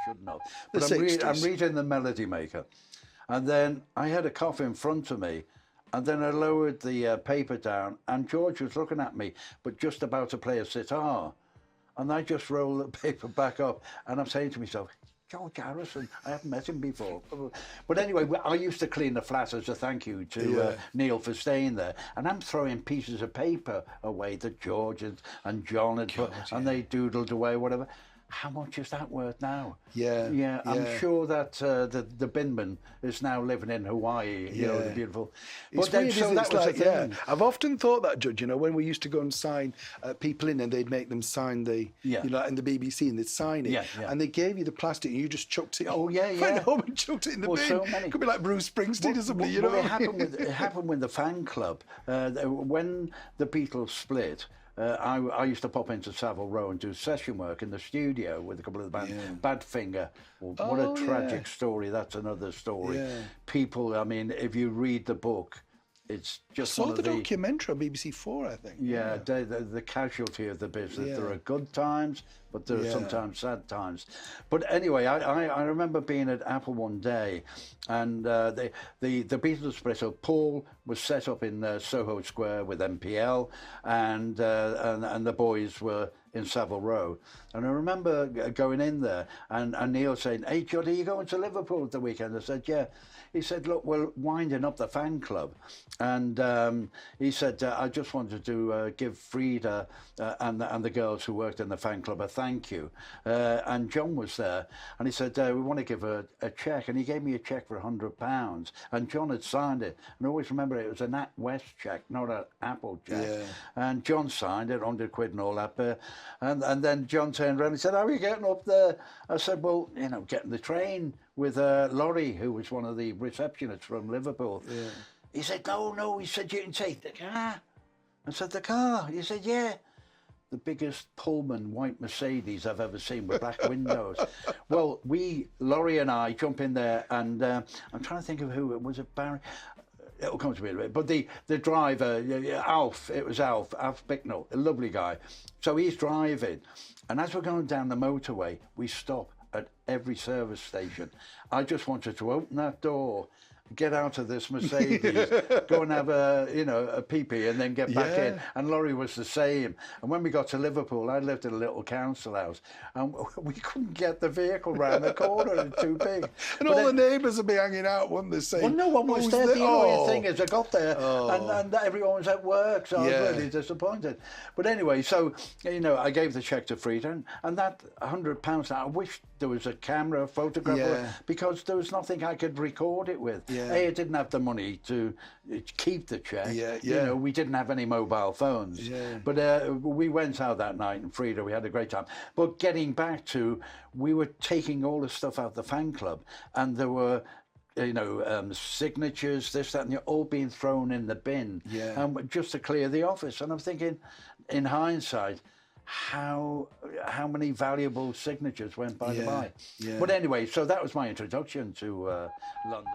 shouldn't have. The But 60s. I'm reading the Melody Maker, and then I had a coffee in front of me, and then I lowered the paper down, and George was looking at me, but just about to play a sitar. And I just rolled the paper back up, and I'm saying to myself, George Harrison, I haven't met him before. But anyway, I used to clean the flat as a thank you to Neil for staying there. And I'm throwing pieces of paper away that George and John had put, and they doodled away, whatever. How much is that worth now? Yeah. I'm sure that the binman is now living in Hawaii. You know, the beautiful. It's But then, weird, so isn't it? that It's was like, the thing. I've often thought that, Judge, you know, when we used to go and sign people in, and they'd make them sign the, you know, in the BBC, and they'd sign it, and they gave you the plastic, and you just chucked it. Went home and chucked it in the bin. So many. Could be like Bruce Springsteen or something, you know. It happened with the fan club when the Beatles split. I used to pop into Savile Row and do session work in the studio with a couple of the bands. Badfinger, what a tragic story. That's another story. People, I mean, if you read the book, it's just I saw the documentary on BBC Four, I think. The casualty of the business. There are good times, but there are sometimes sad times. But anyway, I remember being at Apple one day, and the Beatles split. So Paul was set up in Soho Square with MPL, and the boys were in Savile Row. And I remember going in there, and Neil saying, "Hey, Judd, are you going to Liverpool at the weekend?" I said, "Yeah." He said, "Look, we're winding up the fan club." And he said, "I just wanted to give Frida and the girls who worked in the fan club a thank you." And John was there, and he said, "We want to give her a cheque." And he gave me a cheque for £100, and John had signed it. And I always remember it was a NatWest cheque, not an Apple cheque. And John signed it, £100 and all that. And then John turned around and said, "How are you getting up there?" I said, "Well, you know, getting the train with Laurie, who was one of the receptionists from Liverpool." He said, no, he said, "You can take the car." I said, "The car?" He said, "Yeah." The biggest Pullman white Mercedes I've ever seen with black windows. Well, Laurie and I jump in there, and I'm trying to think of who it was. It Barry? It'll come to me in a bit. But the driver, Alf, it was Alf Bicknell, a lovely guy. So he's driving, and as we're going down the motorway, we stop at every service station. I just wanted to open that door, get out of this Mercedes, go and have a pee-pee, and then get back in. And Laurie was the same. And when we got to Liverpool, I lived in a little council house, and we couldn't get the vehicle round the corner. It was too big. And all the neighbours would be hanging out, wouldn't they? Saying, well, no one was there. The annoying thing is, I got there, and everyone was at work, so I was really disappointed. But anyway, so, you know, I gave the cheque to Frida, and that £100, I wish there was a camera, a photograph, because there was nothing I could record it with. I didn't have the money to keep the cheque. You know, we didn't have any mobile phones. But we went out that night, and Frida, we had a great time. But getting back to, we were taking all the stuff out of the fan club, and there were, you know, signatures, this, that, and they're all being thrown in the bin, just to clear the office. And I'm thinking, in hindsight, how many valuable signatures went by the by. But anyway, so that was my introduction to London.